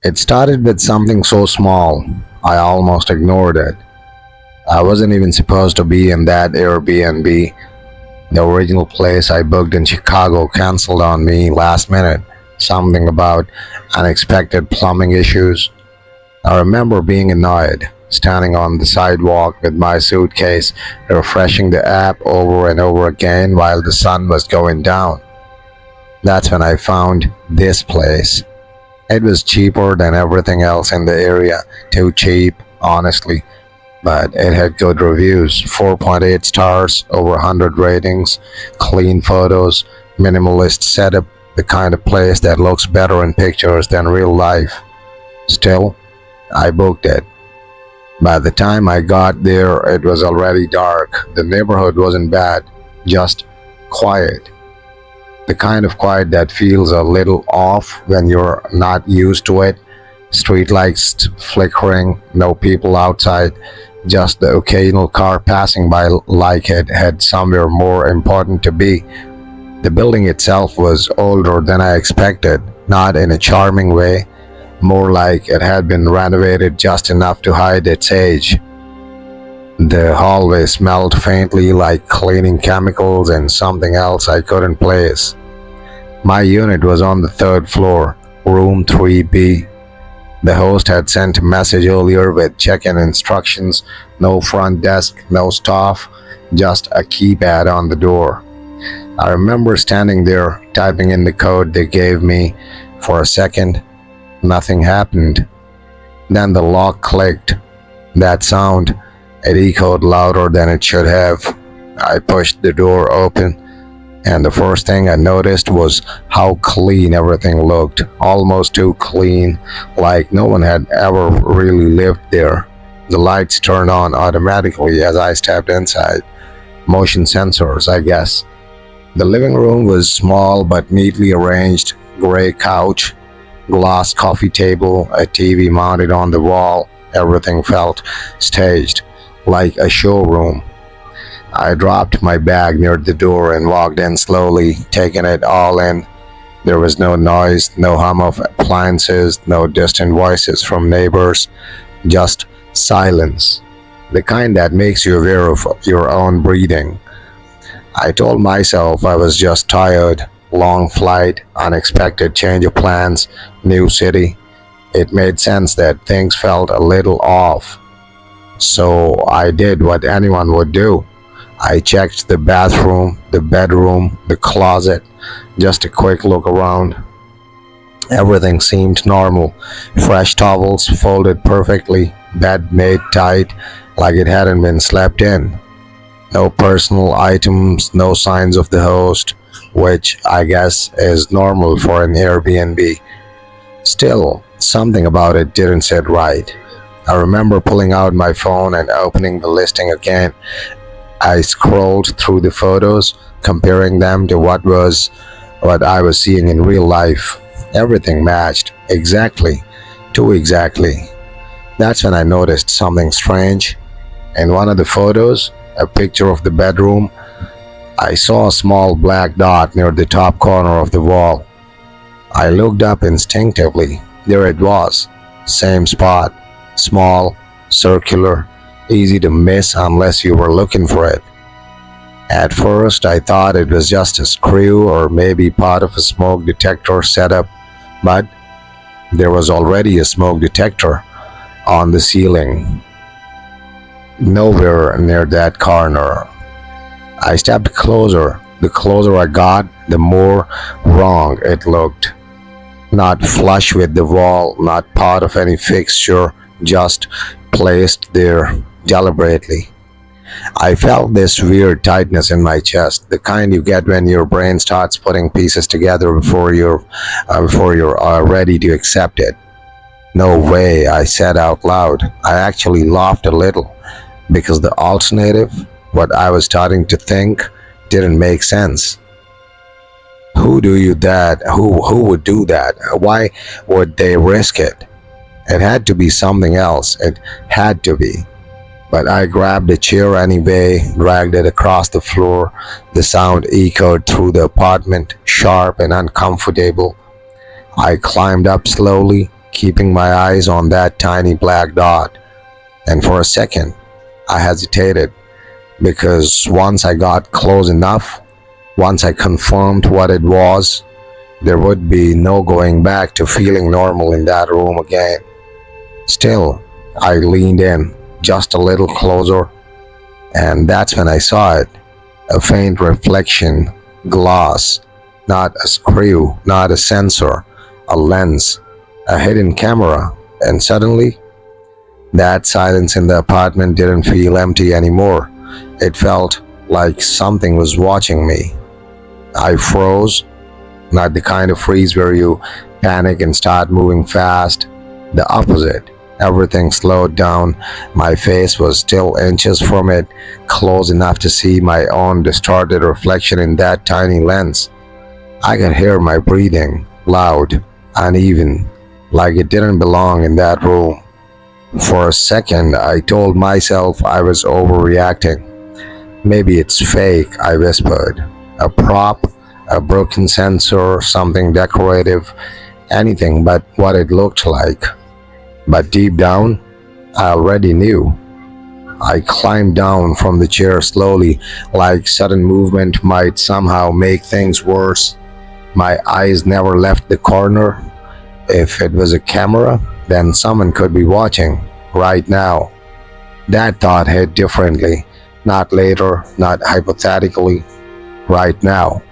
It started with something so small, I almost ignored it. I wasn't even supposed to be in that Airbnb. The original place I booked in Chicago canceled on me last minute. Something about unexpected plumbing issues. I remember being annoyed, standing on the sidewalk with my suitcase, refreshing the app over and over again while the sun was going down. That's when I found this place. It was cheaper than everything else in the area. Too cheap, honestly. But it had good reviews, 4.8 stars, over 100 ratings, clean photos, minimalist setup, the kind of place that looks better in pictures than real life. Still, I booked it. By the time I got there, it was already dark. The neighborhood wasn't bad, just quiet. The kind of quiet that feels a little off when you're not used to it. Streetlights flickering, no people outside, just the occasional car passing by like it had somewhere more important to be. The building itself was older than I expected, not in a charming way, more like it had been renovated just enough to hide its age. The hallway smelled faintly like cleaning chemicals and something else I couldn't place. My unit was on the third floor, room 3B. The host had sent a message earlier with check-in instructions, no front desk, no staff, just a keypad on the door. I remember standing there, typing in the code they gave me. For a second, nothing happened. Then the lock clicked. That sound, it echoed louder than it should have. I pushed the door open, and the first thing I noticed was how clean everything looked. Almost too clean, like no one had ever really lived there. The lights turned on automatically as I stepped inside. Motion sensors, I guess. The living room was small but neatly arranged. Gray couch, glass coffee table, a TV mounted on the wall. Everything felt staged, like a showroom. I dropped my bag near the door and walked in slowly, taking it all in. There was no noise, no hum of appliances, no distant voices from neighbors, just silence, the kind that makes you aware of your own breathing. I told myself I was just tired. Long flight, unexpected change of plans, new city. It made sense that things felt a little off. So I did what anyone would do. I checked the bathroom, the bedroom, the closet, just a quick look around. Everything seemed normal. Fresh towels folded perfectly, bed made tight, like it hadn't been slept in. No personal items, no signs of the host, which I guess is normal for an Airbnb. Still, something about it didn't sit right. I remember pulling out my phone and opening the listing again. I scrolled through the photos, comparing them to what I was seeing in real life. Everything matched exactly, too exactly. That's when I noticed something strange. In one of the photos, a picture of the bedroom, I saw a small black dot near the top corner of the wall. I looked up instinctively. There it was. Same spot. Small, circular, easy to miss unless you were looking for it. At first, I thought it was just a screw or maybe part of a smoke detector setup, but there was already a smoke detector on the ceiling, nowhere near that corner. I stepped closer. The closer I got, the more wrong it looked. Not flush with the wall, not part of any fixture, just placed there deliberately. I felt this weird tightness in my chest, the kind you get when your brain starts putting pieces together before you're ready to accept it. No way, I said out loud. I actually laughed a little because the alternative, what I was starting to think, didn't make sense. Who would do that? Why would they risk it? It had to be something else. It had to be. But I grabbed a chair anyway, dragged it across the floor. The sound echoed through the apartment, sharp and uncomfortable. I climbed up slowly, keeping my eyes on that tiny black dot. And for a second, I hesitated because once I got close enough, once I confirmed what it was, there would be no going back to feeling normal in that room again. Still, I leaned in just a little closer, and that's when I saw it, a faint reflection, glass, not a screw, not a sensor, a lens, a hidden camera, and suddenly, that silence in the apartment didn't feel empty anymore. It felt like something was watching me. I froze, not the kind of freeze where you panic and start moving fast. The opposite. Everything slowed down. My face was still inches from it, close enough to see my own distorted reflection in that tiny lens. I could hear my breathing, loud, uneven, like it didn't belong in that room. For a second, I told myself I was overreacting. Maybe it's fake, I whispered. A prop, a broken sensor, something decorative, anything but what it looked like. But deep down, I already knew. I climbed down from the chair slowly, like sudden movement might somehow make things worse. My eyes never left the corner. If it was a camera, then someone could be watching right now. That thought hit differently. Not later, not hypothetically, right now.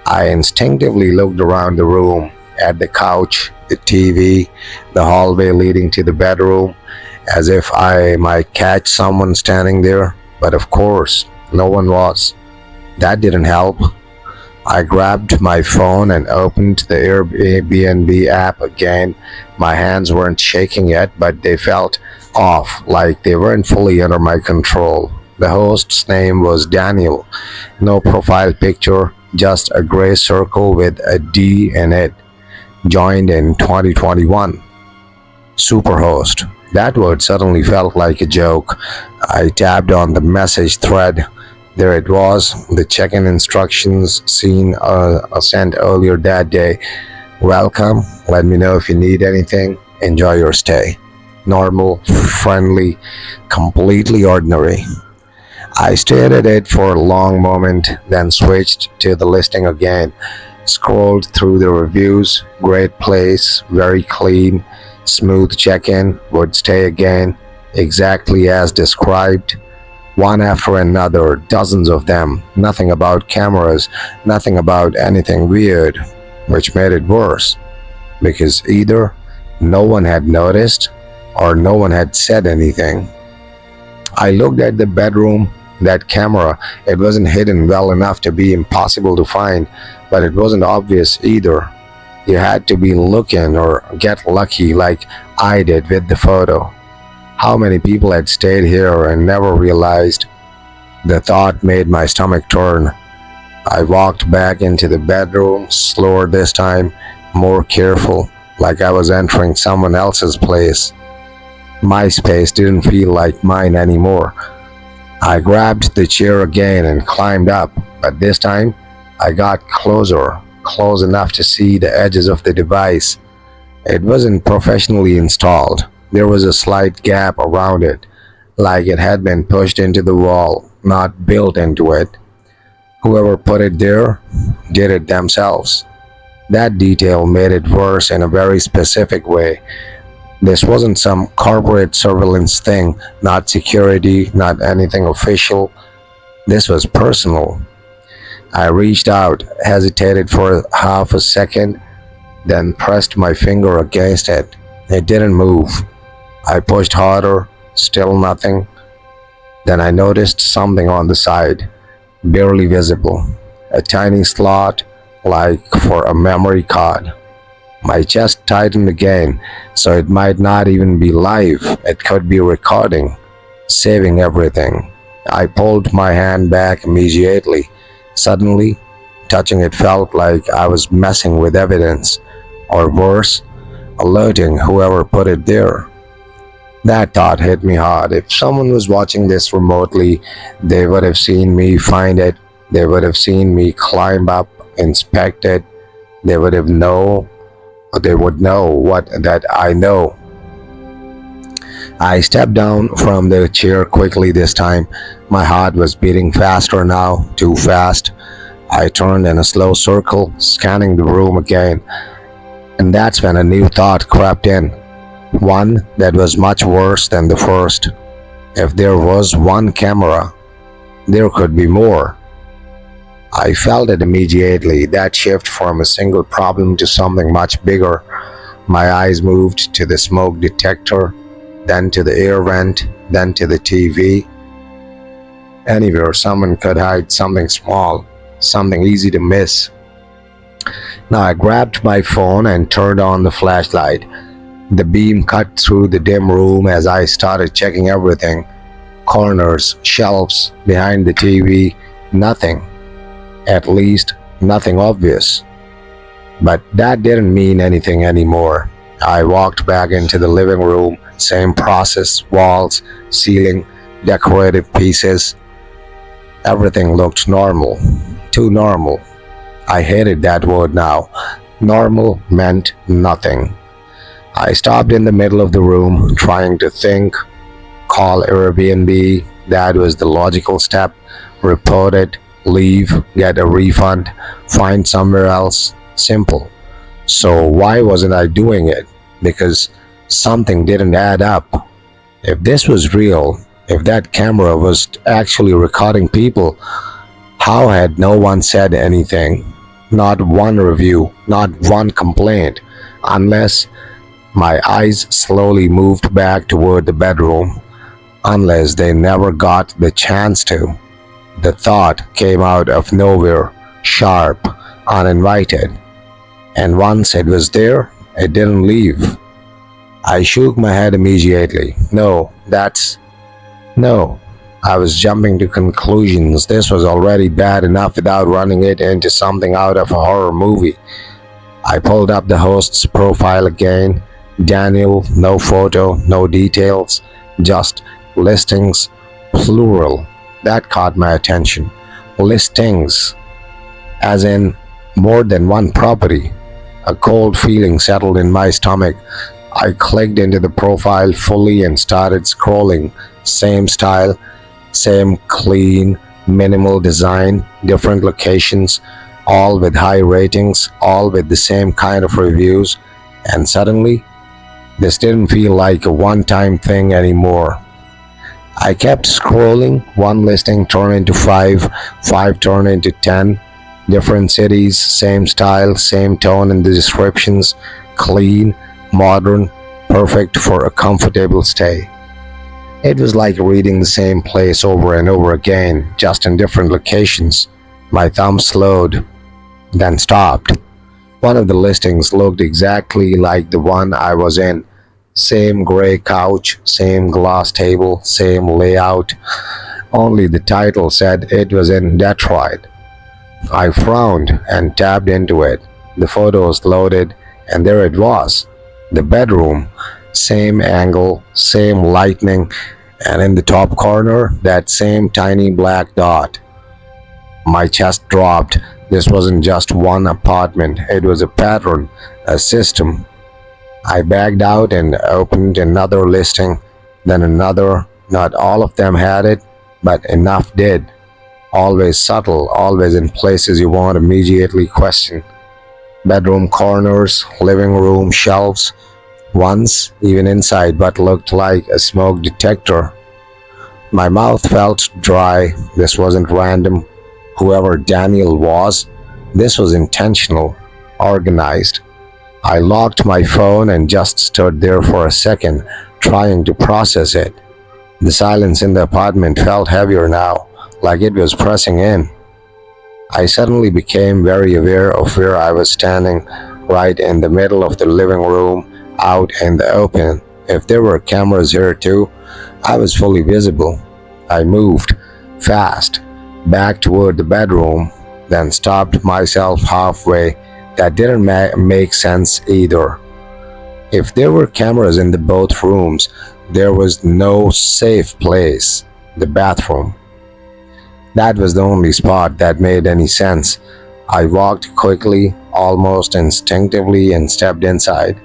I instinctively looked around the room, at the couch, the TV, the hallway leading to the bedroom, as if I might catch someone standing there. But of course, no one was. That didn't help. I grabbed my phone and opened the Airbnb app again. My hands weren't shaking yet, but they felt off, like they weren't fully under my control. The host's name was Daniel. No profile picture, just a gray circle with a D in it. Joined in 2021. Superhost. That word suddenly felt like a joke. I tapped on the message thread. There it was, the check-in instructions sent earlier that day. Welcome. Let me know if you need anything. Enjoy your stay. Normal, friendly, completely ordinary. I stared at it for a long moment, then switched to the listing again. Scrolled through the reviews. Great place, very clean, smooth check-in, would stay again, exactly as described. One after another, dozens of them. Nothing about cameras, nothing about anything weird, which made it worse, because either no one had noticed or no one had said anything. I looked at the bedroom. That camera, it wasn't hidden well enough to be impossible to find, but it wasn't obvious either. You had to be looking or get lucky like I did with the photo. How many people had stayed here and never realized? The thought made my stomach turn. I walked back into the bedroom, slower this time, more careful, like I was entering someone else's place. My space didn't feel like mine anymore. I grabbed the chair again and climbed up, but this time I got closer, close enough to see the edges of the device. It wasn't professionally installed. There was a slight gap around it, like it had been pushed into the wall, not built into it. Whoever put it there did it themselves. That detail made it worse in a very specific way. This wasn't some corporate surveillance thing, not security, not anything official. This was personal. I reached out, hesitated for half a second, then pressed my finger against it. It didn't move. I pushed harder, still nothing. Then I noticed something on the side, barely visible. A tiny slot, like for a memory card. My chest tightened again, so it might not even be live. It could be recording, saving everything. I pulled my hand back immediately. Suddenly, touching it felt like I was messing with evidence, or worse, alerting whoever put it there. That thought hit me hard. If someone was watching this remotely, they would have seen me find it. They would have seen me climb up, inspect it. They would have known They would know what that I know. I stepped down from the chair quickly this time. My heart was beating faster now, too fast. I turned in a slow circle, scanning the room again, and that's when a new thought crept in. One that was much worse than the first. If there was one camera, there could be more. I felt it immediately, that shift from a single problem to something much bigger. My eyes moved to the smoke detector, then to the air vent, then to the TV. Anywhere someone could hide something small, something easy to miss. Now I grabbed my phone and turned on the flashlight. The beam cut through the dim room as I started checking everything. Corners, shelves, behind the TV, nothing. At least, nothing obvious. But that didn't mean anything anymore. I walked back into the living room, same process, walls, ceiling, decorative pieces. Everything looked normal. Too normal. I hated that word now. Normal meant nothing. I stopped in the middle of the room, trying to think. Call Airbnb, that was the logical step. Report it, leave, get a refund, find somewhere else. Simple. So why wasn't I doing it? Because something didn't add up. If this was real, if that camera was actually recording people, how had no one said anything? Not one review, not one complaint, unless my eyes slowly moved back toward the bedroom, unless they never got the chance to. The thought came out of nowhere, sharp, uninvited, and once it was there, it didn't leave. I shook my head immediately. No. I was jumping to conclusions. This was already bad enough without running it into something out of a horror movie. I pulled up the host's profile again. Daniel, no photo, no details, just listings, plural. That caught my attention. Listings, as in more than one property. A cold feeling settled in my stomach. I clicked into the profile fully and started scrolling. Same style, same clean, minimal design, different locations, all with high ratings, all with the same kind of reviews. And suddenly, this didn't feel like a one-time thing anymore. I kept scrolling. One listing turned into five turned into 10. Different cities, same style, same tone in the descriptions, clean, modern, perfect for a comfortable stay. It was like reading the same place over and over again, just in different locations. My thumb slowed, then stopped. One of the listings looked exactly like the one I was in. Same gray couch, same glass table, same layout. Only the title said it was in Detroit. I frowned and tapped into it. The photos loaded, and there it was. The bedroom, same angle, same lighting, and in the top corner, that same tiny black dot. My chest dropped. This wasn't just one apartment, it was a pattern, a system. I backed out and opened another listing, then another. Not all of them had it, but enough did. Always subtle, always in places you won't immediately question. Bedroom corners, living room shelves, once even inside what looked like a smoke detector. My mouth felt dry. This wasn't random. Whoever Daniel was, this was intentional, organized. I locked my phone and just stood there for a second, trying to process it. The silence in the apartment felt heavier now, like it was pressing in. I suddenly became very aware of where I was standing, right in the middle of the living room, out in the open. If there were cameras here too, I was fully visible. I moved, fast, back toward the bedroom, then stopped myself halfway. That didn't make sense either. If there were cameras in the both rooms, there was no safe place, the bathroom. That was the only spot that made any sense. I walked quickly, almost instinctively, and stepped inside,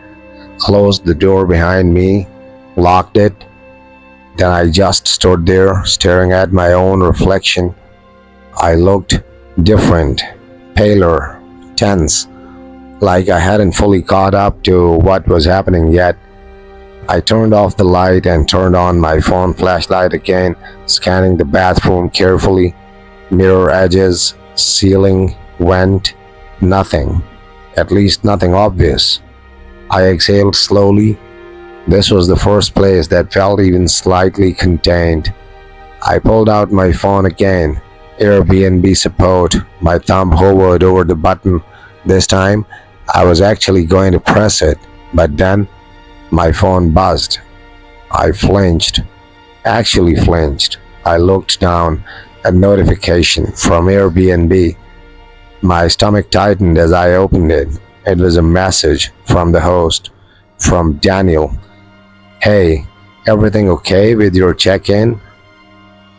closed the door behind me, locked it. Then I just stood there, staring at my own reflection. I looked different, paler, tense, like I hadn't fully caught up to what was happening yet. I turned off the light and turned on my phone flashlight again, scanning the bathroom carefully. Mirror edges, ceiling, vent, nothing. At least nothing obvious. I exhaled slowly. This was the first place that felt even slightly contained. I pulled out my phone again. Airbnb support. My thumb hovered over the button. This time, I was actually going to press it, but then my phone buzzed. I flinched. Actually flinched. I looked down. A notification from Airbnb. My stomach tightened as I opened it. It was a message from the host, from Daniel. "Hey, everything okay with your check-in?"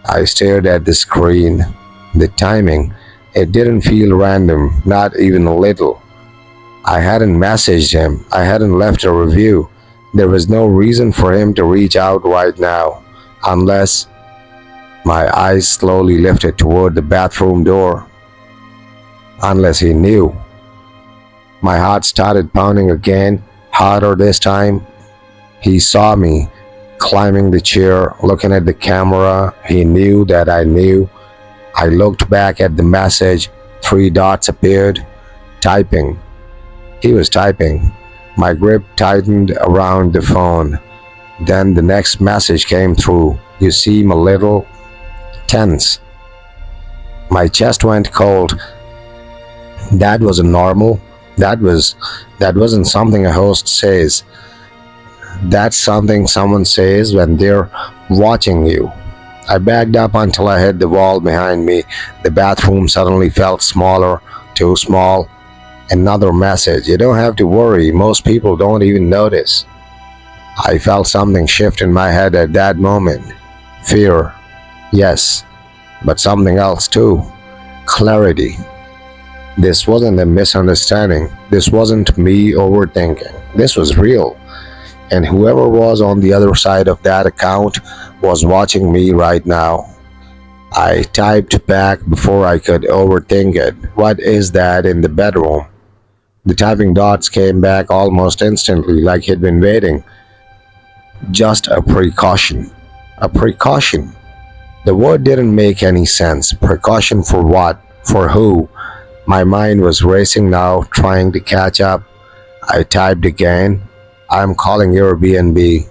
I stared at the screen. The timing, it didn't feel random, not even a little. I hadn't messaged him. I hadn't left a review. There was no reason for him to reach out right now, unless. My eyes slowly lifted toward the bathroom door. Unless he knew. My heart started pounding again, harder this time. He saw me, climbing the chair, looking at the camera. He knew that I knew. I looked back at the message. 3 dots appeared. Typing. He was typing. My grip tightened around the phone. Then the next message came through. "You seem a little tense." My chest went cold. That wasn't normal. That wasn't something a host says. That's something someone says when they're watching you. I backed up until I hit the wall behind me. The bathroom suddenly felt smaller, too small. Another message. "You don't have to worry. Most people don't even notice." I felt something shift in my head at that moment. Fear. Yes, but something else too. Clarity. This wasn't a misunderstanding. This wasn't me overthinking. This was real. And whoever was on the other side of that account was watching me right now. I typed back before I could overthink it. "What is that in the bedroom?" The typing dots came back almost instantly, like he'd been waiting. "Just a precaution." A precaution. The word didn't make any sense. Precaution for what? For who? My mind was racing now, trying to catch up. I typed again. "I'm calling Airbnb."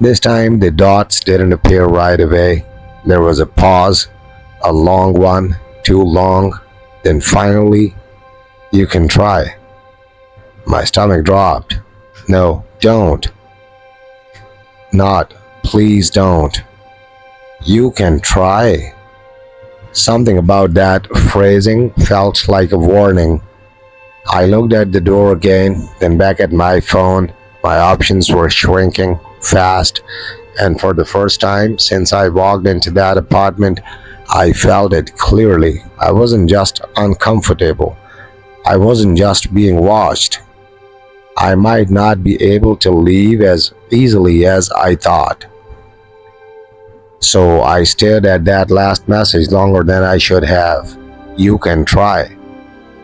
This time the dots didn't appear right away. There was a pause, a long one, too long. Then finally, "You can try." My stomach dropped. "No, don't." Not, "Please don't." "You can try." Something about that phrasing felt like a warning. I looked at the door again, then back at my phone. My options were shrinking fast, and for the first time since I walked into that apartment, I felt it clearly. I wasn't just uncomfortable. I wasn't just being watched. I might not be able to leave as easily as I thought. So I stared at that last message longer than I should have. "You can try."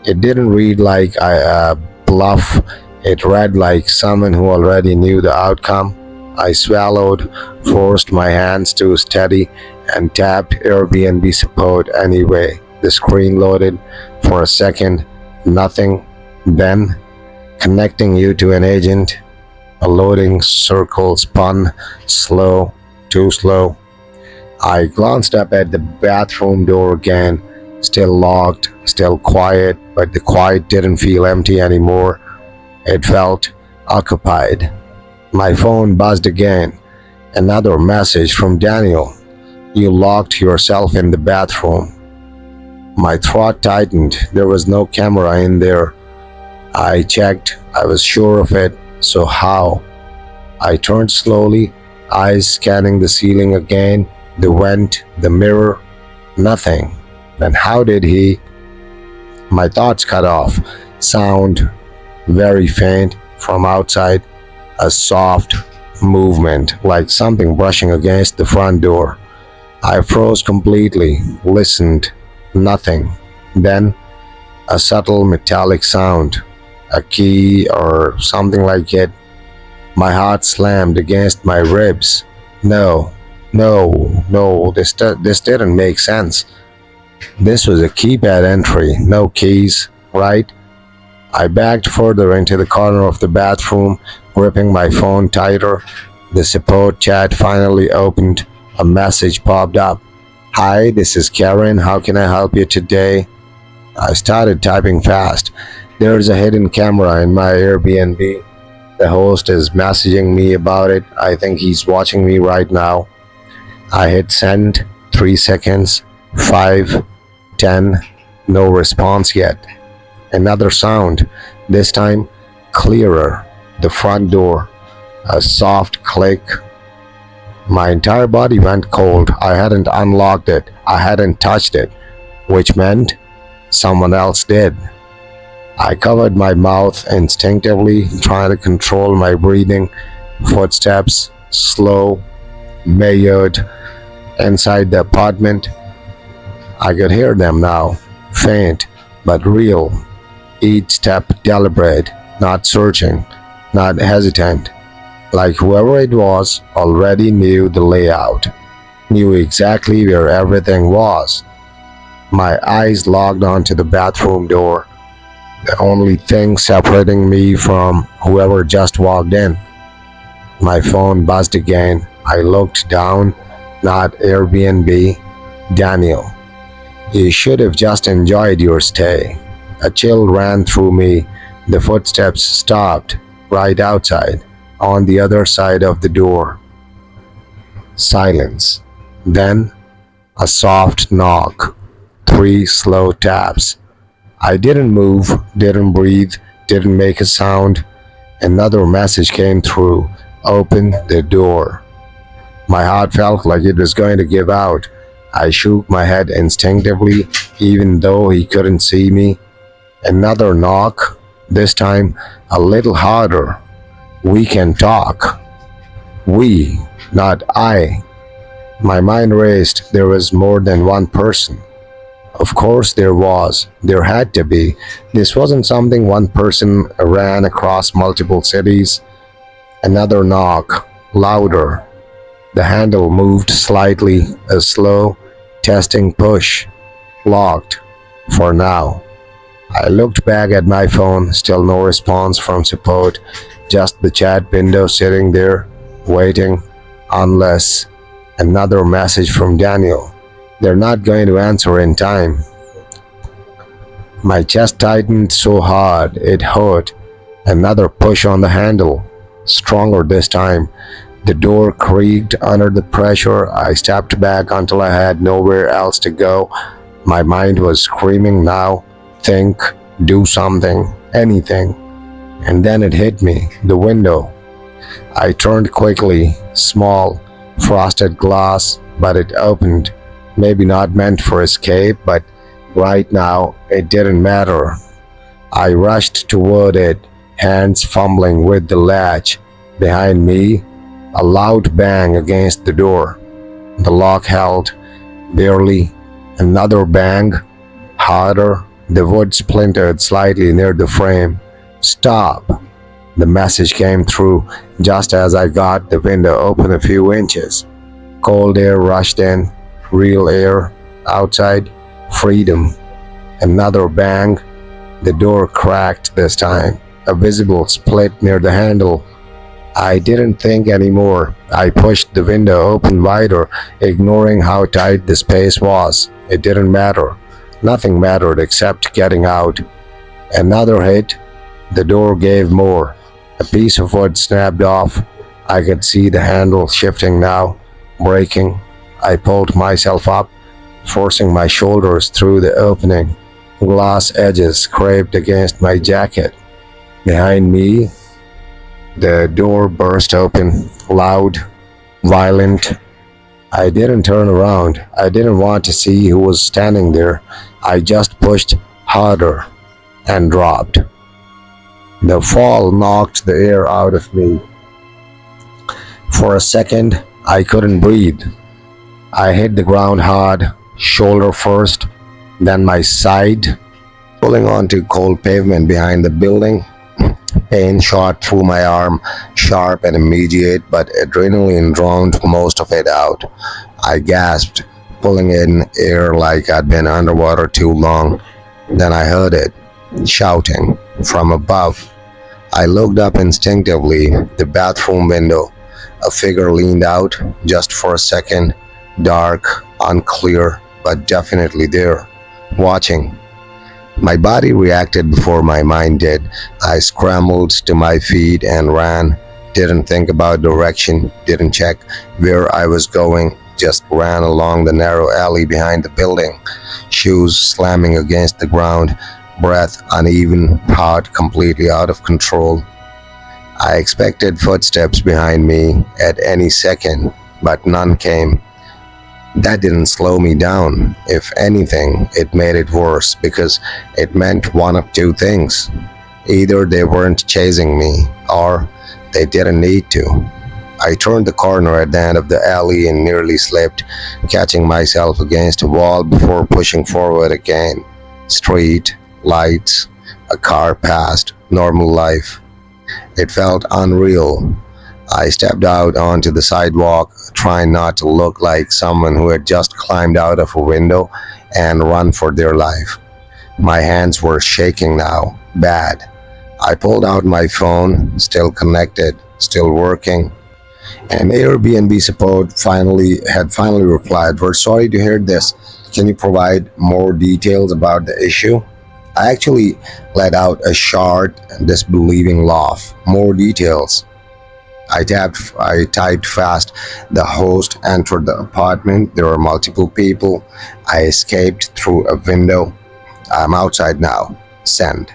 It didn't read like a bluff. It read like someone who already knew the outcome. I swallowed, forced my hands to steady, and tapped Airbnb support anyway. The screen loaded for a second. Nothing. Then, connecting you to an agent. A loading circle spun. Slow. Too slow. I glanced up at the bathroom door again. Still locked, still quiet, but the quiet didn't feel empty anymore. It felt occupied. My phone buzzed again. Another message from Daniel. "You locked yourself in the bathroom." My throat tightened. There was no camera in there. I checked. I was sure of it. So how? I turned slowly, eyes scanning the ceiling again, the vent, the mirror. Nothing. Then how did he? My thoughts cut off. Sound very faint from outside, a soft movement like something brushing against the front door. I froze completely, listened, nothing. Then a subtle metallic sound, a key or something like it. My heart slammed against my ribs. No, no, this didn't make sense. This was a keypad entry, no keys, right? I backed further into the corner of the bathroom, gripping my phone tighter. The support chat finally opened. A message popped up. Hi, this is Karen. How can I help you today? I started typing fast. There's a hidden camera in my Airbnb. The host is messaging me about it. I think he's watching me right now. I hit send. 3 seconds. 5. 10. No response yet. Another sound. This time clearer. The front door. A soft click. My entire body went cold. I hadn't unlocked it. I hadn't touched it. Which meant someone else did. I covered my mouth instinctively, trying to control my breathing. Footsteps, slow, measured, inside the apartment. I could hear them now, faint but real. Each step deliberate, not searching, not hesitant. Like whoever it was already knew the layout, knew exactly where everything was. My eyes locked onto the bathroom door, the only thing separating me from whoever just walked in. My phone buzzed again. I looked down, not Airbnb, Daniel. You should have just enjoyed your stay. A chill ran through me. The footsteps stopped right outside, on the other side of the door. Silence. Then a soft knock. 3 slow taps. I didn't move, didn't breathe, didn't make a sound. Another message came through. Open the door. My heart felt like it was going to give out. I shook my head instinctively, even though he couldn't see me. Another knock, this time a little harder. We can talk. We, not I. My mind raced. There was more than one person. Of course there was. There had to be. This wasn't something one person ran across multiple cities. Another knock, louder. The handle moved slightly, a slow, testing push. Locked. For now. I looked back at my phone, still no response from support, just the chat window sitting there, waiting, unless another message from Daniel. They're not going to answer in time. My chest tightened so hard it hurt. Another push on the handle, stronger this time. The door creaked under the pressure. I stepped back until I had nowhere else to go. My mind was screaming now. Think, do something, anything. And then it hit me, the window. I turned quickly, small, frosted glass, but it opened. Maybe not meant for escape, but right now it didn't matter. I rushed toward it, hands fumbling with the latch. Behind me, a loud bang against the door. The lock held, barely. Another bang, harder. The wood splintered slightly near the frame. Stop! The message came through just as I got the window open a few inches. Cold air rushed in, real air, outside, freedom. Another bang. The door cracked this time, a visible split near the handle. I didn't think anymore. I pushed the window open wider, ignoring how tight the space was. It didn't matter. Nothing mattered except getting out. Another hit. The door gave more. A piece of wood snapped off. I could see the handle shifting now, breaking. I pulled myself up, forcing my shoulders through the opening. Glass edges scraped against my jacket. Behind me, the door burst open, loud, violent. I didn't turn around. I didn't want to see who was standing there. I just pushed harder, and dropped. The fall knocked the air out of me. For a second, I couldn't breathe. I hit the ground hard, shoulder first, then my side, pulling onto cold pavement behind the building. Pain shot through my arm, sharp and immediate, but adrenaline drowned most of it out. I gasped, pulling in air like I'd been underwater too long. Then I heard it, shouting from above. I looked up instinctively, the bathroom window. A figure leaned out, just for a second, dark, unclear, but definitely there, watching. My body reacted before my mind did. I scrambled to my feet and ran. Didn't think about direction, didn't check where I was going, just ran along the narrow alley behind the building, shoes slamming against the ground, breath uneven, heart completely out of control. I expected footsteps behind me at any second, but none came. That didn't slow me down. If anything, it made it worse because it meant one of two things. Either they weren't chasing me, or they didn't need to. I turned the corner at the end of the alley and nearly slipped, catching myself against a wall before pushing forward again. Street, lights, a car passed, normal life. It felt unreal. I stepped out onto the sidewalk, trying not to look like someone who had just climbed out of a window and run for their life. My hands were shaking now, bad. I pulled out my phone, still connected, still working. And Airbnb support finally replied, "We're sorry to hear this. Can you provide more details about the issue?" I actually let out a short, disbelieving laugh. More details. I typed fast. The host entered the apartment. There were multiple people. I escaped through a window. I'm outside now. Send.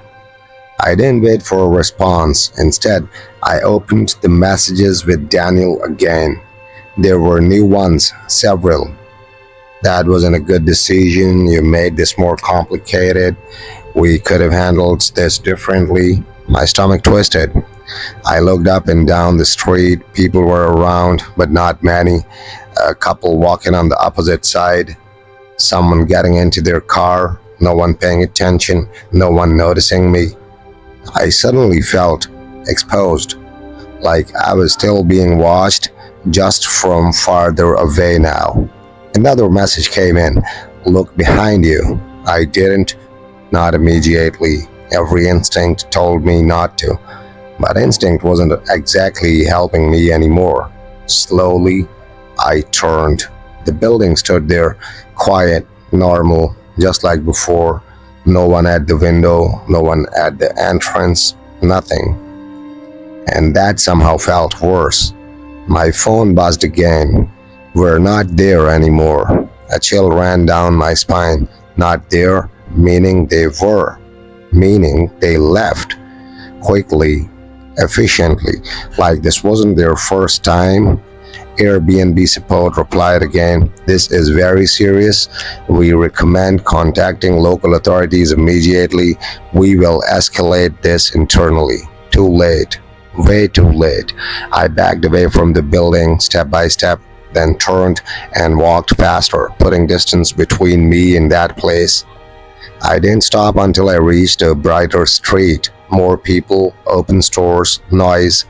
I didn't wait for a response. Instead, I opened the messages with Daniel again. There were new ones, several. "That wasn't a good decision. You made this more complicated. We could have handled this differently." My stomach twisted. I looked up and down the street. People were around, but not many. A couple walking on the opposite side. Someone getting into their car. No one paying attention. No one noticing me. I suddenly felt exposed, like I was still being watched, just from farther away now. Another message came in. "Look behind you." I didn't, not immediately. Every instinct told me not to, but instinct wasn't exactly helping me anymore. Slowly, I turned. The building stood there, quiet, normal, just like before. No one at the window, no one at the entrance, nothing. And that somehow felt worse. My phone buzzed again. "We're not there anymore." A chill ran down my spine. Not there, meaning they were. Meaning they left. Quickly, efficiently, like this wasn't their first time. Airbnb support replied again, "This is very serious. We recommend contacting local authorities immediately. We will escalate this internally." Too late. Way too late. I backed away from the building step by step, then turned and walked faster, putting distance between me and that place. I didn't stop until I reached a brighter street. More people, open stores, noise.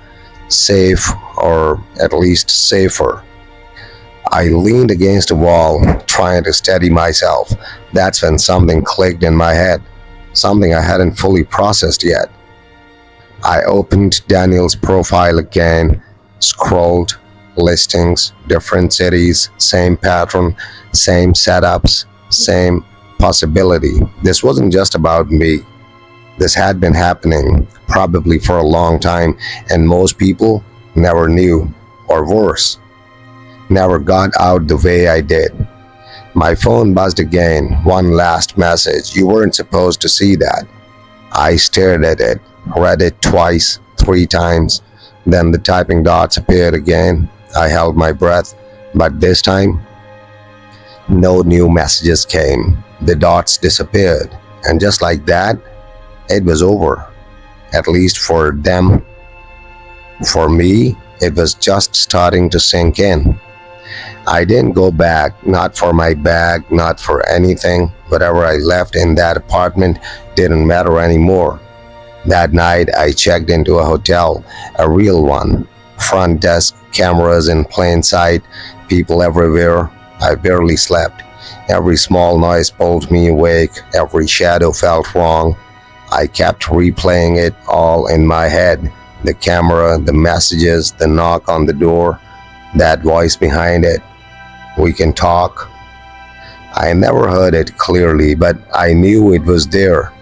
Safe, or at least safer. I leaned against a wall, trying to steady myself. That's when something clicked in my head, something I hadn't fully processed yet. I opened Daniel's profile again, scrolled, listings, different cities, same pattern, same setups, same possibility. This wasn't just about me. This had been happening, probably for a long time, and most people never knew, or worse, never got out the way I did. My phone buzzed again. One last message. "You weren't supposed to see that." I stared at it, read it twice, 3 times. Then the typing dots appeared again. I held my breath, but this time, no new messages came. The dots disappeared, And just like that, it was over. At least for them. For me, it was just starting to sink in. I didn't go back, not for my bag, not for anything. Whatever I left in that apartment didn't matter anymore. That night, I checked into a hotel, a real one. Front desk, cameras in plain sight, people everywhere. I barely slept. Every small noise pulled me awake, every shadow felt wrong. I kept replaying it all in my head. The camera, the messages, the knock on the door, that voice behind it. We can talk. I never heard it clearly, but I knew it was there.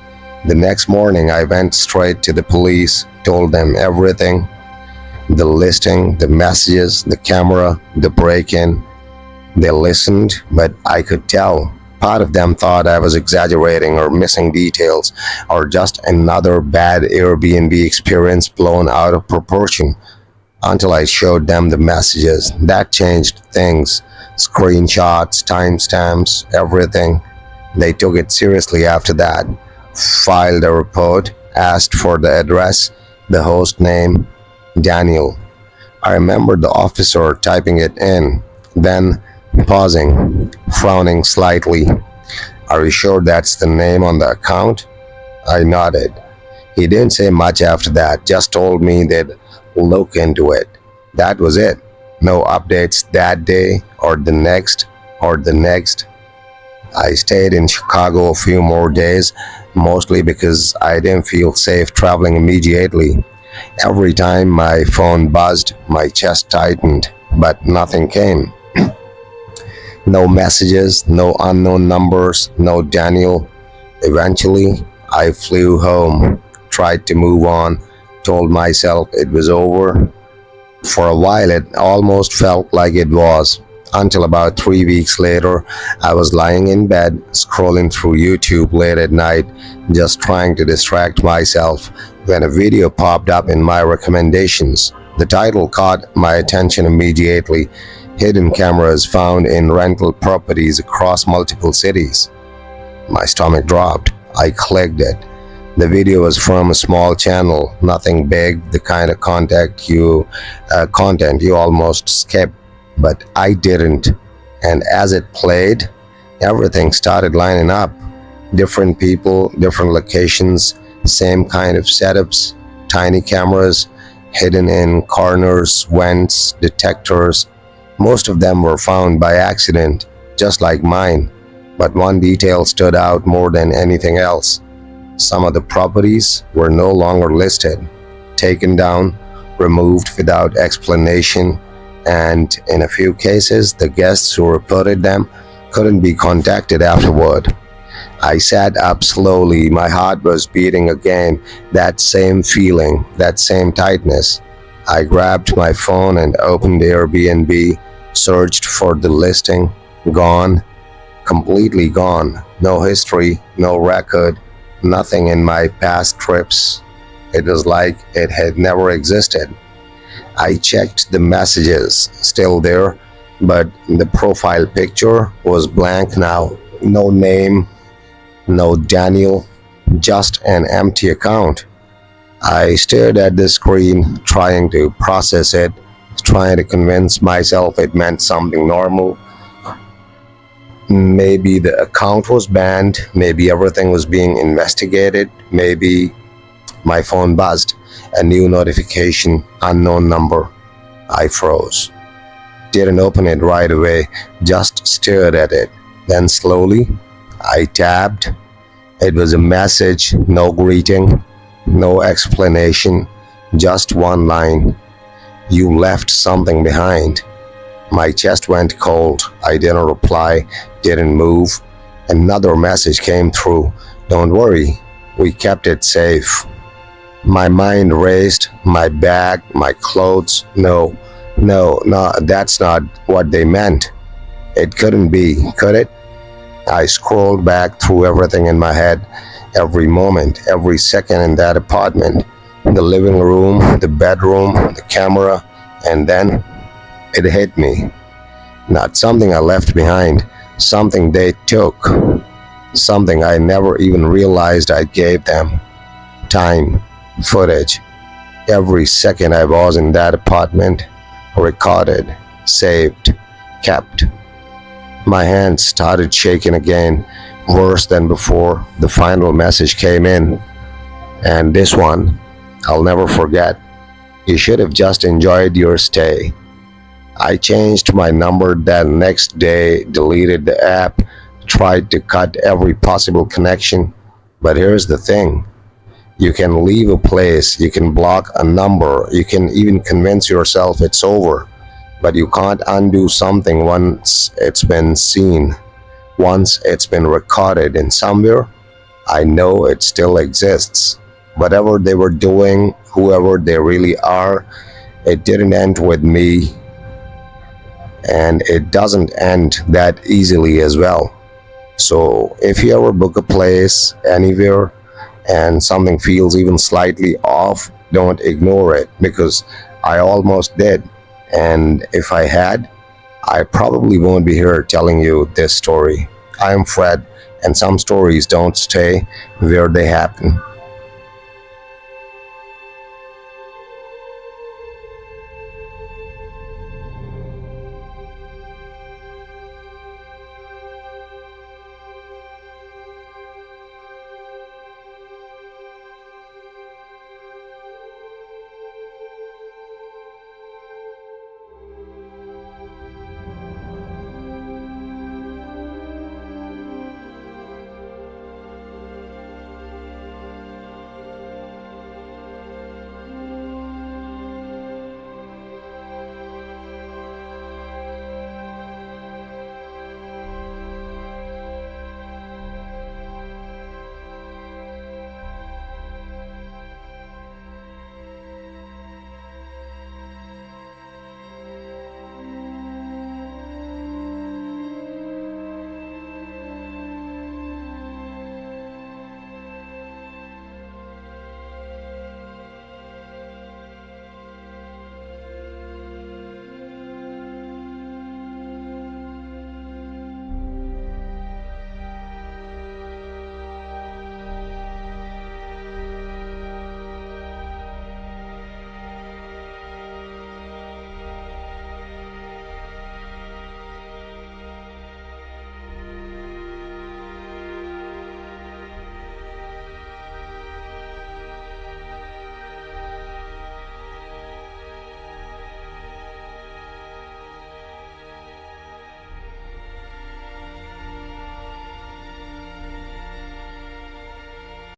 The next morning, I went straight to the police, told them everything, the listing, the messages, the camera, the break in. They listened, but I could tell. Part of them thought I was exaggerating or missing details, or just another bad Airbnb experience blown out of proportion. Until I showed them the messages. That changed things. Screenshots, timestamps, everything. They took it seriously after that. Filed a report, asked for the address, the host name, Daniel. I remember the officer typing it in, then pausing, frowning slightly. Are you sure that's the name on the account? I nodded. He didn't say much after that, just told me they'd look into it. That was it. No updates that day or the next or the next. I stayed in Chicago a few more days, mostly because I didn't feel safe traveling immediately. Every time my phone buzzed, my chest tightened, but nothing came. No messages, no unknown numbers, no Daniel. Eventually, I flew home, tried to move on, told myself it was over. For a while, it almost felt like it was. Until about 3 weeks later, I was lying in bed, scrolling through YouTube late at night, just trying to distract myself, when a video popped up in my recommendations. The title caught my attention immediately. Hidden cameras found in rental properties across multiple cities. My stomach dropped. I clicked it. The video was from a small channel, nothing big, the kind of content you almost skip, but I didn't. And as it played, everything started lining up. Different people, different locations, same kind of setups, tiny cameras, hidden in corners, vents, detectors. Most of them were found by accident, just like mine, but one detail stood out more than anything else. Some of the properties were no longer listed, taken down, removed without explanation, and in a few cases, the guests who reported them couldn't be contacted afterward. I sat up slowly, my heart was beating again, that same feeling, that same tightness. I grabbed my phone and opened Airbnb, searched for the listing. Gone, completely gone. No history, no record, nothing in my past trips. It was like it had never existed. I checked the messages, still there, but the profile picture was blank now. No name, no Daniel, just an empty account. I stared at the screen, trying to process it, trying to convince myself it meant something normal. Maybe the account was banned, maybe everything was being investigated, maybe my phone buzzed. A new notification, unknown number. I froze. Didn't open it right away, just stared at it. Then slowly, I tapped. It was a message, no greeting, no explanation, just one line. You left something behind. My chest went cold. I didn't reply, didn't move. Another message came through. Don't worry, we kept it safe. My mind raced, my bag, my clothes. No, no, that's not what they meant. It couldn't be, could it? I scrolled back through everything in my head, every moment, every second in that apartment. The living room, the bedroom, the camera, and then it hit me. Not something I left behind, something they took. something I never even realized I gave them. Time, footage. Every second I was in that apartment, recorded, saved, kept. My hands started shaking again, worse than before. The final message came in, and this one, I'll never forget. You should have just enjoyed your stay. I changed my number that next day, deleted the app, tried to cut every possible connection. But here's the thing, you can leave a place, you can block a number, you can even convince yourself it's over. But you can't undo something once it's been seen, once it's been recorded, and somewhere I know it still exists. Whatever they were doing, whoever they really are, it didn't end with me, and it doesn't end that easily as well. So if you ever book a place anywhere and something feels even slightly off, don't ignore it, because I almost did. And if I had, I probably won't be here telling you this story. I am Fred, and some stories don't stay where they happen.